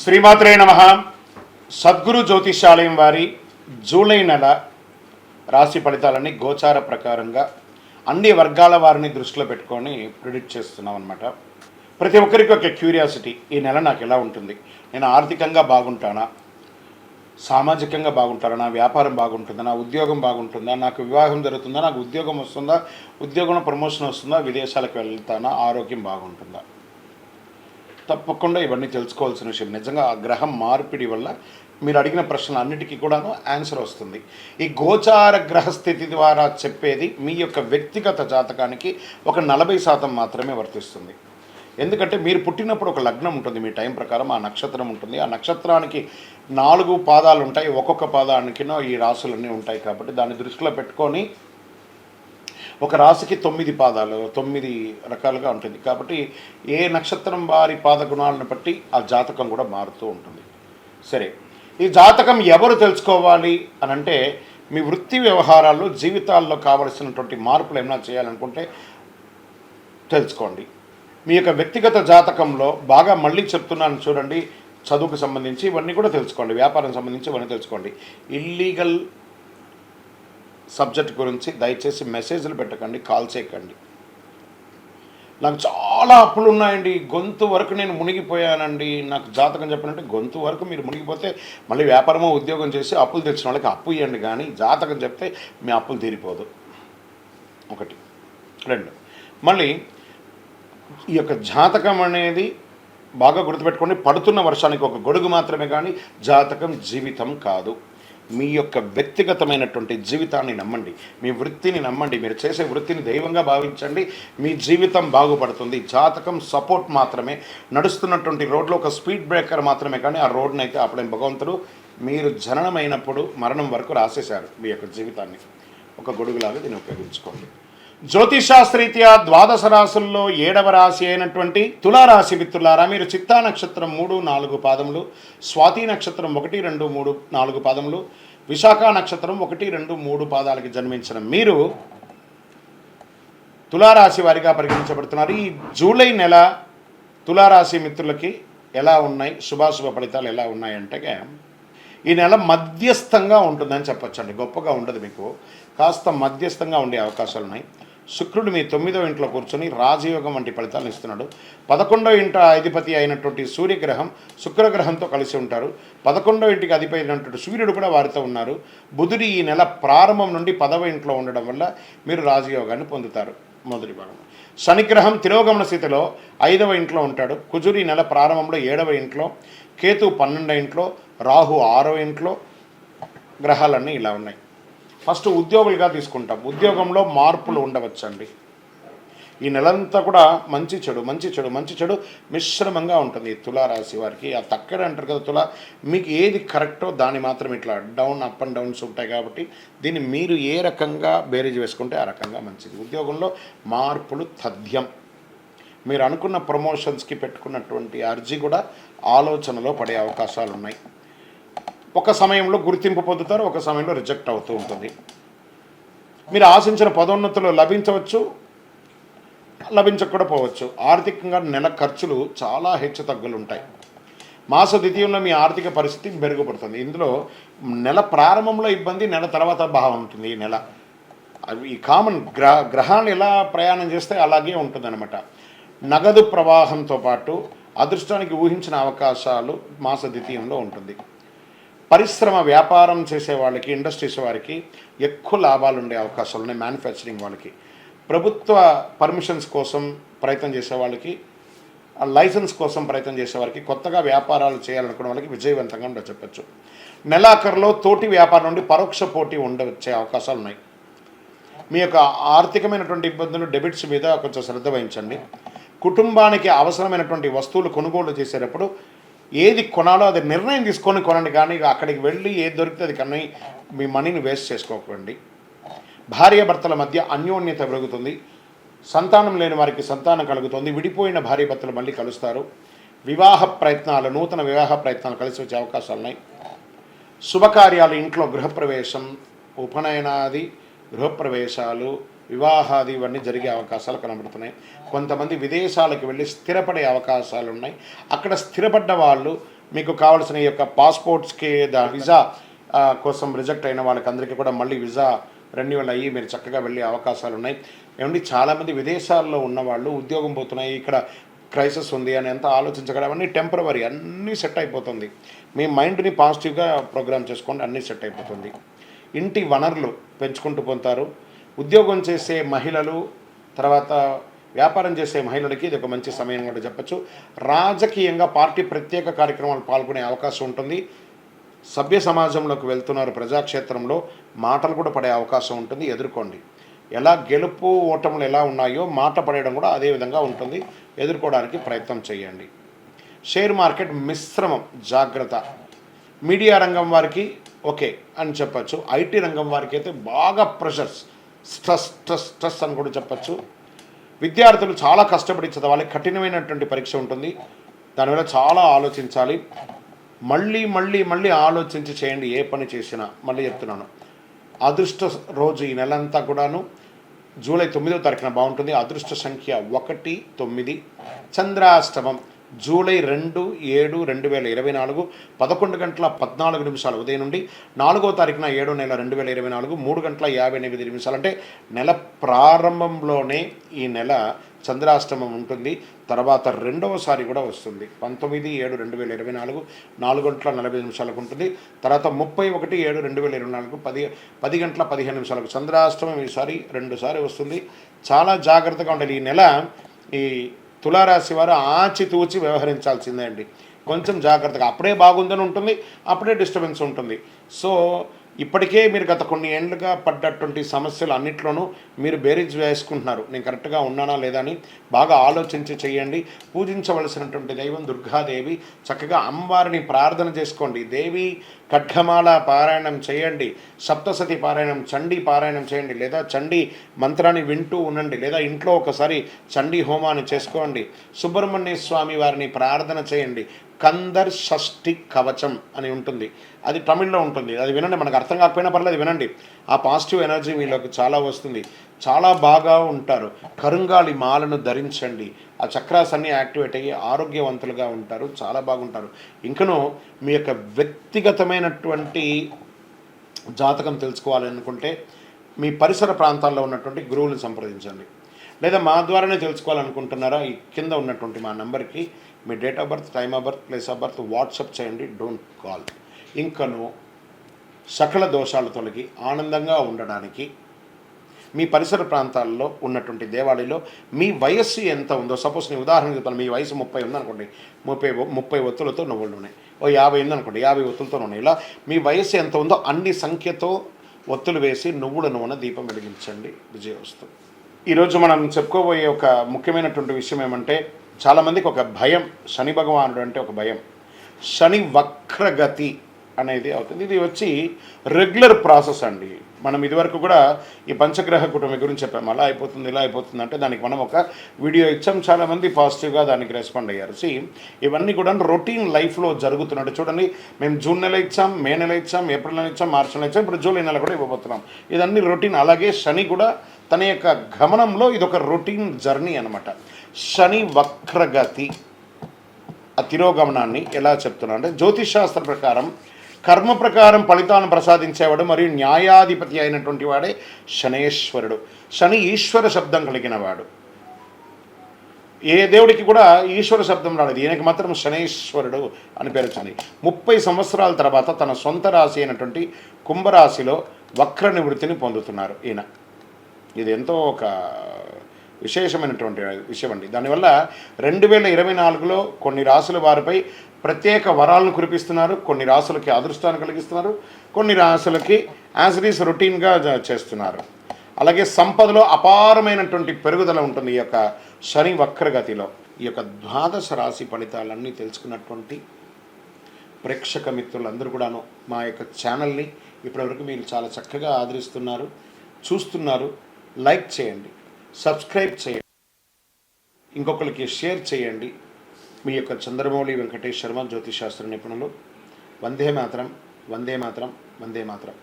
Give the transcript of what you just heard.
శ్రీమాత్రే నమః. సద్గురు జ్యోతిషాలయం వారి జూలై నెల రాశి ఫలితాలని గోచార ప్రకారంగా అన్ని వర్గాల వారిని దృష్టిలో పెట్టుకొని ప్రిడిక్ట్ చేస్తున్నాం అనమాట. ప్రతి ఒక్కరికి ఒక క్యూరియాసిటీ, ఈ నెల నాకు ఎలా ఉంటుంది, నేను ఆర్థికంగా బాగుంటానా, సామాజికంగా బాగుంటానా, నా వ్యాపారం బాగుంటుందా, నా ఉద్యోగం బాగుంటుందా, నాకు వివాహం జరుగుతుందా, నాకు ఉద్యోగం వస్తుందా, ఉద్యోగంలో ప్రమోషన్ వస్తుందా, విదేశాలకు వెళ్తానా, ఆరోగ్యం బాగుంటుందా. తప్పకుండా ఇవన్నీ తెలుసుకోవాల్సిన విషయం. నిజంగా ఆ గ్రహం మార్పిడి వల్ల మీరు అడిగిన ప్రశ్నలు అన్నిటికీ కూడాను ఆన్సర్ వస్తుంది. ఈ గోచార గ్రహస్థితి ద్వారా చెప్పేది మీ యొక్క వ్యక్తిగత జాతకానికి ఒక 40% మాత్రమే వర్తిస్తుంది. ఎందుకంటే మీరు పుట్టినప్పుడు ఒక లగ్నం ఉంటుంది, మీ టైం ప్రకారం ఆ నక్షత్రం ఉంటుంది. ఆ నక్షత్రానికి 4 పాదాలు ఉంటాయి, ఒక్కొక్క పాదానికినో ఈ రాసులన్నీ ఉంటాయి. కాబట్టి దాన్ని దృష్టిలో పెట్టుకొని ఒక రాశికి 9 పాదాలు, 9 రకాలుగా ఉంటుంది. కాబట్టి ఏ నక్షత్రం వారి పాద గుణాలను బట్టి ఆ జాతకం కూడా మారుతూ ఉంటుంది. సరే, ఈ జాతకం ఎవరు తెలుసుకోవాలి అని అంటే, మీ వృత్తి వ్యవహారాల్లో జీవితాల్లో కావలసినటువంటి మార్పులు ఏమైనా చేయాలనుకుంటే తెలుసుకోండి. మీ యొక్క వ్యక్తిగత జాతకంలో బాగా మళ్ళీ చెప్తున్నాను చూడండి, చదువుకు సంబంధించి ఇవన్నీ కూడా తెలుసుకోండి, వ్యాపారం సంబంధించి ఇవన్నీ తెలుసుకోండి. ఇల్లీగల్ సబ్జెక్ట్ గురించి దయచేసి మెసేజ్లు పెట్టకండి, కాల్ చేయకండి. నాకు చాలా అప్పులు ఉన్నాయండి, గొంతు వరకు నేను మునిగిపోయానండి, నాకు జాతకం చెప్పినట్టే గొంతు వరకు మీరు మునిగిపోతే మళ్ళీ వ్యాపారమో ఉద్యోగం చేసి అప్పులు తెచ్చిన వాళ్ళకి అప్పు ఇవ్వండి, కానీ జాతకం చెప్తే మీ అప్పులు తీరిపోదు. 1, 2 మళ్ళీ ఈ యొక్క జాతకం అనేది బాగా గుర్తుపెట్టుకోండి. పడుతున్న వర్షానికి ఒక గొడుగు మాత్రమే, కానీ జాతకం జీవితం కాదు. మీ యొక్క వ్యక్తిగతమైనటువంటి జీవితాన్ని నమ్మండి, మీ వృత్తిని నమ్మండి, మీరు చేసే వృత్తిని దైవంగా భావించండి, మీ జీవితం బాగుపడుతుంది. జాతకం సపోర్ట్ మాత్రమే, నడుస్తున్నటువంటి రోడ్లో ఒక స్పీడ్ బ్రేకర్ మాత్రమే, కానీ ఆ రోడ్ని అయితే ఆపలేని భగవంతుడు మీరు జననమైనప్పుడు మరణం వరకు రాసేశారు మీ యొక్క జీవితాన్ని. ఒక గొడుగులాగా దీన్ని ఉపయోగించుకోండి. జ్యోతిషాస్త్రరీత్యా 12 రాశుల్లో 7వ రాశి అయినటువంటి తులారాశి మిత్రులారా, మీరు చిత్తా నక్షత్రం 3, 4 పాదములు, స్వాతి నక్షత్రం 1, 2, 3, 4 పాదములు, విశాఖ నక్షత్రం 1, 2, 3 పాదాలకి జన్మించిన మీరు తులారాశి వారిగా పరిగణించబడుతున్నారు. ఈ జూలై నెల తులారాశి మిత్రులకి ఎలా ఉన్నాయి, శుభాశుభ ఫలితాలు ఎలా ఉన్నాయంటే, ఈ నెల మధ్యస్థంగా ఉంటుందని చెప్పొచ్చండి. గొప్పగా ఉండదు, మీకు కాస్త మధ్యస్థంగా ఉండే అవకాశాలు ఉన్నాయి. శుక్రుడు మీ 9వ ఇంట్లో కూర్చొని రాజయోగం వంటి ఫలితాలను ఇస్తున్నాడు. 11వ ఇంట అధిపతి అయినటువంటి సూర్యగ్రహం శుక్రగ్రహంతో కలిసి ఉంటారు. 11వ ఇంటికి అధిపతి అయినటువంటి సూర్యుడు కూడా వారితో ఉన్నారు. బుధుడు ఈ నెల ప్రారంభం నుండి 10వ ఇంట్లో ఉండడం వల్ల మీరు రాజయోగాన్ని పొందుతారు. మొదటి భాగం. శనిగ్రహం తిరోగమన స్థితిలో 5వ ఇంట్లో ఉంటాడు. కుజుడు ఈ నెల ప్రారంభంలో 7వ ఇంట్లో, కేతు 12వ ఇంట్లో, రాహు 6వ ఇంట్లో. గ్రహాలన్నీ ఇలా ఉన్నాయి. ఫస్ట్ ఉద్యోగులుగా తీసుకుంటాం. ఉద్యోగంలో మార్పులు ఉండవచ్చండి. ఈ నెలంతా కూడా మంచి చెడు మిశ్రమంగా ఉంటుంది తులారాశి వారికి. ఆ తక్కడ అంటారు కదా తులా, మీకు ఏది కరెక్టో దాన్ని మాత్రం ఇట్లా డౌన్, అప్ అండ్ డౌన్స్ ఉంటాయి. కాబట్టి దీన్ని మీరు ఏ రకంగా బేరీజ్ వేసుకుంటే ఆ రకంగా మంచిది. ఉద్యోగంలో మార్పులు తథ్యం. మీరు అనుకున్న ప్రమోషన్స్కి పెట్టుకున్నటువంటి అర్జీ కూడా ఆలోచనలో పడే అవకాశాలు ఉన్నాయి. ఒక సమయంలో గుర్తింపు పొందుతారు, ఒక సమయంలో రిజెక్ట్ అవుతూ ఉంటుంది. మీరు ఆశించిన పదోన్నతులు లభించవచ్చు, లభించకపోవచ్చు. ఆర్థికంగా నెల ఖర్చులు చాలా హెచ్చు తగ్గులు ఉంటాయి. మాస ద్వితీయంలో మీ ఆర్థిక పరిస్థితి మెరుగుపడుతుంది. ఇందులో నెల ప్రారంభంలో ఇబ్బంది, నెల తర్వాత బాగుంటుంది. ఈ నెల ఈ కామన్ గ్రహాలు ఎలా ప్రయాణం చేస్తే అలాగే ఉంటుందన్నమాట. నగదు ప్రవాహంతో పాటు అదృష్టానికి ఊహించిన అవకాశాలు మాస ద్వితీయంలో ఉంటుంది. పరిశ్రమ వ్యాపారం చేసే వాళ్ళకి, ఇండస్ట్రీస్ వారికి ఎక్కువ లాభాలు ఉండే అవకాశాలు ఉన్నాయి. మ్యానుఫ్యాక్చరింగ్ వాళ్ళకి, ప్రభుత్వ పర్మిషన్స్ కోసం ప్రయత్నం చేసే వాళ్ళకి, లైసెన్స్ కోసం ప్రయత్నం చేసేవారికి, కొత్తగా వ్యాపారాలు చేయాలనుకునే వాళ్ళకి విజయవంతంగా ఉండో చెప్పచ్చు. నెలాఖరులో తోటి వ్యాపారం నుండి పరోక్ష పోటీ ఉండవచ్చే అవకాశాలు ఉన్నాయి. మీ యొక్క ఆర్థికమైనటువంటి ఇబ్బందులు, డెబిట్స్ మీద కొంచెం శ్రద్ధ వహించండి. కుటుంబానికి అవసరమైనటువంటి వస్తువులు కొనుగోలు చేసేటప్పుడు ఏది కొనాలో అది నిర్ణయం తీసుకొని కొనండి, కానీ అక్కడికి వెళ్ళి ఏది దొరికితే అది కన్నా మీ మనీని వేస్ట్ చేసుకోకండి. భార్యాభర్తల మధ్య అన్యోన్యత పెరుగుతుంది. సంతానం లేని వారికి సంతానం కలుగుతుంది. విడిపోయిన భార్యాభర్తలు మళ్ళీ కలుస్తారు. వివాహ ప్రయత్నాలు, నూతన వివాహ ప్రయత్నాలు కలిసి వచ్చే అవకాశాలు ఉన్నాయి. శుభకార్యాలు, ఇంట్లో గృహప్రవేశం, ఉపనయనాది గృహప్రవేశాలు, వివాహాది ఇవన్నీ జరిగే అవకాశాలు కనబడుతున్నాయి. కొంతమంది విదేశాలకు వెళ్ళి స్థిరపడే అవకాశాలు ఉన్నాయి. అక్కడ స్థిరపడ్డ వాళ్ళు మీకు కావాల్సిన ఈ యొక్క పాస్పోర్ట్స్కి వీసా కోసం రిజెక్ట్ అయిన వాళ్ళకందరికీ కూడా మళ్ళీ వీసా రెన్యువల్ అయ్యి మీరు చక్కగా వెళ్ళే అవకాశాలు ఉన్నాయి. ఏమండి చాలామంది విదేశాల్లో ఉన్నవాళ్ళు ఉద్యోగం పోతున్నాయి, ఇక్కడ క్రైసిస్ ఉంది అని ఎంత ఆలోచించగల అవన్నీ టెంపరవరీ, అన్నీ సెట్ అయిపోతుంది. మీ మైండ్ని పాజిటివ్గా ప్రోగ్రామ్ చేసుకోండి, అన్నీ సెట్ అయిపోతుంది. ఇంటి వనరులు పెంచుకుంటూ పోతారు. ఉద్యోగం చేసే మహిళలు, తర్వాత వ్యాపారం చేసే మహిళలకి ఇది ఒక మంచి సమయం కూడా చెప్పచ్చు. రాజకీయంగా పార్టీ ప్రత్యేక కార్యక్రమాలు పాల్గొనే అవకాశం ఉంటుంది. సభ్య సమాజంలోకి వెళ్తున్నారు, ప్రజాక్షేత్రంలో మాటలు కూడా పడే అవకాశం ఉంటుంది, ఎదుర్కోండి. ఎలా గెలుపు ఓటములు ఎలా ఉన్నాయో మాట పడేయడం కూడా అదే విధంగా ఉంటుంది, ఎదుర్కోవడానికి ప్రయత్నం చేయండి. షేర్ మార్కెట్ మిశ్రమం, జాగ్రత్త. మీడియా రంగం వారికి ఓకే అని చెప్పచ్చు. ఐటీ రంగం వారికి అయితే బాగా ప్రెషర్స్, స్ట్రెస్ స్ట్రెస్ స్ట్రెస్ అని కూడా చెప్పచ్చు. విద్యార్థులు చాలా కష్టపడి చదవాలి, కఠినమైనటువంటి పరీక్ష ఉంటుంది, దానివల్ల చాలా ఆలోచించాలి. మళ్ళీ మళ్ళీ మళ్ళీ ఆలోచించి చేయండి ఏ పని చేసినా. మళ్ళీ చెప్తున్నాను, అదృష్ట రోజు ఈ నెలంతా కూడాను జూలై 9వ తారీఖున బాగుంటుంది. అదృష్ట సంఖ్య 1, 9. చంద్రాష్టమం జూలై 2, 7, 2024 11:14 ఉదయం నుండి 4వ తారీఖున 7వ నెల 2024 3:59 అంటే నెల ప్రారంభంలోనే ఈ నెల చంద్రాష్టమం ఉంటుంది. తర్వాత రెండవసారి కూడా వస్తుంది 19/7/2024 4:40 ఉంటుంది. తర్వాత 31/7/2024 10:15 చంద్రాష్టమం ఈసారి 2 సారి వస్తుంది. చాలా జాగ్రత్తగా ఉండాలి. ఈ నెల ఈ తులారాశి వారు ఆచితూచి వ్యవహరించాల్సిందే అండి. కొంచెం జాగ్రత్తగా, అప్పుడే బాగుందని ఉంటుంది, అప్పుడే డిస్టర్బెన్స్ ఉంటుంది. సో ఇప్పటికే మీరు గత కొన్ని ఏళ్ళుగా పడ్డటువంటి సమస్యలు అన్నిట్లోనూ మీరు బేరీజ్ వేసుకుంటున్నారు. నేను కరెక్ట్గా ఉన్నానా లేదా అని బాగా ఆలోచించి చేయండి. పూజించవలసినటువంటి దైవం దుర్గాదేవి. చక్కగా అమ్మవారిని ప్రార్థన చేసుకోండి. దేవి ఖడ్గమాల పారాయణం చేయండి, సప్తసతి పారాయణం, చండీ పారాయణం చేయండి, లేదా చండీ మంత్రాన్ని వింటూ ఉండండి, లేదా ఇంట్లో ఒకసారి చండీ హోమాన్ని చేసుకోండి. సుబ్రహ్మణ్య స్వామి వారిని ప్రార్థన చేయండి. కందర్ షష్ఠి కవచం అని ఉంటుంది, అది తమిళ్లో ఉంటుంది, అది వినండి. మనకు అర్థం కాకపోయినా పర్లేదు, వినండి. ఆ పాజిటివ్ ఎనర్జీ మీలోకి చాలా వస్తుంది, చాలా బాగా ఉంటారు. కరుంగాలి మాలను ధరించండి, ఆ చక్రాస్ అన్నీ యాక్టివేట్ అయ్యి ఆరోగ్యవంతులుగా ఉంటారు, చాలా బాగుంటారు. ఇంకనూ మీ యొక్క వ్యక్తిగతమైనటువంటి జాతకం తెలుసుకోవాలనుకుంటే మీ పరిసర ప్రాంతాల్లో ఉన్నటువంటి గురువులను సంప్రదించండి, లేదా మా ద్వారానే తెలుసుకోవాలనుకుంటున్నారా ఈ కింద ఉన్నటువంటి మా నెంబర్కి మీ date of birth, time of birth, place of birth WhatsApp చేయండి, డోంట్ కాల్. ఇంకను సకల దోషాలు తొలగి ఆనందంగా ఉండడానికి మీ పరిసర ప్రాంతాల్లో ఉన్నటువంటి దేవాలయంలో మీ వయస్సు ఎంత ఉందో, సపోజ్ నేను ఉదాహరణ చెప్తాను, మీ వయసు 30 ఉందనుకోండి, 30 ఒత్తులతో నువ్వులు ఉన్నాయి. 50 ఉందనుకోండి, 50 ఒత్తులతో ఉన్నాయి. ఇలా మీ వయస్సు ఎంత ఉందో అన్ని సంఖ్యతో ఒత్తులు వేసి నువ్వుల నూనె దీపం వెలిగించండి, విజయవస్తు. ఈరోజు మనం చెప్పుకోబోయే ఒక ముఖ్యమైనటువంటి విషయం ఏమంటే, చాలామందికి ఒక భయం, శని భగవానుడు అంటే ఒక భయం. శని వక్రగతి అనేది అవుతుంది. ఇది వచ్చి రెగ్యులర్ ప్రాసెస్ అండి. మనం ఇదివరకు కూడా ఈ పంచగ్రహ కుటుంబం గురించి చెప్పాము, అలా అయిపోతుంది ఇలా అయిపోతుంది అంటే దానికి మనం ఒక వీడియో ఇచ్చాం, చాలామంది పాజిటివ్గా దానికి రెస్పాండ్ అయ్యారు. ఇవన్నీ కూడా రొటీన్ లైఫ్లో జరుగుతున్నట్టు చూడండి. మేము జూన్ నెల ఇచ్చాం, మే నెల ఇచ్చాం, ఏప్రిల్ నెల ఇచ్చాం, మార్చి నెల ఇచ్చాం, ఇప్పుడు జూలై నెల కూడా ఇవ్వబోతున్నాం. ఇదన్నీ రొటీన్. అలాగే శని కూడా తన యొక్క గమనంలో ఇదొక రొటీన్ జర్నీ అనమాట. శని వక్రగతి ఆ తిరోగమనాన్ని ఎలా చెప్తున్నా అంటే, జ్యోతిష్ శాస్త్ర ప్రకారం కర్మ ప్రకారం ఫలితాలను ప్రసాదించేవాడు మరియు న్యాయాధిపతి అయినటువంటి వాడే శనేశ్వరుడు. శని ఈశ్వర శబ్దం కలిగిన వాడు. ఏ దేవుడికి కూడా ఈశ్వర శబ్దం రాలేదు, ఈయనకి మాత్రం శనేశ్వరుడు అని పేరు వచ్చింది. 30 సంవత్సరాల తర్వాత తన సొంత రాశి అయినటువంటి కుంభరాశిలో వక్ర నివృత్తిని పొందుతున్నారు ఈయన. ఇది ఎంతో ఒక విశేషమైనటువంటి విషయం అండి. దానివల్ల 2024లో కొన్ని రాసుల వారిపై ప్రత్యేక వరాలను కురిపిస్తున్నారు, కొన్ని రాసులకి అదృష్టాన్ని కలిగిస్తున్నారు, కొన్ని రాసులకి యాజ్ ఇట్ ఈస్ రొటీన్గా చేస్తున్నారు. అలాగే సంపదలో అపారమైనటువంటి పెరుగుదల ఉంటుంది ఈ యొక్క శని వక్రగతిలో. ఈ యొక్క ద్వాదశ రాశి ఫలితాలన్నీ తెలుసుకున్నటువంటి ప్రేక్షక మిత్రులందరూ కూడాను మా యొక్క ఛానల్ని ఇప్పటివరకు మీరు చాలా చక్కగా ఆదరిస్తున్నారు, చూస్తున్నారు. లైక్ చేయండి, సబ్స్క్రైబ్ చేయండి, ఇంకొకరికి షేర్ చేయండి. మీ యొక్క చంద్రమౌళి వెంకటేష్ శర్మ, జ్యోతిష్ శాస్త్ర నిపుణులు. వందే మాతరం, వందే మాతరం, వందే మాతరం.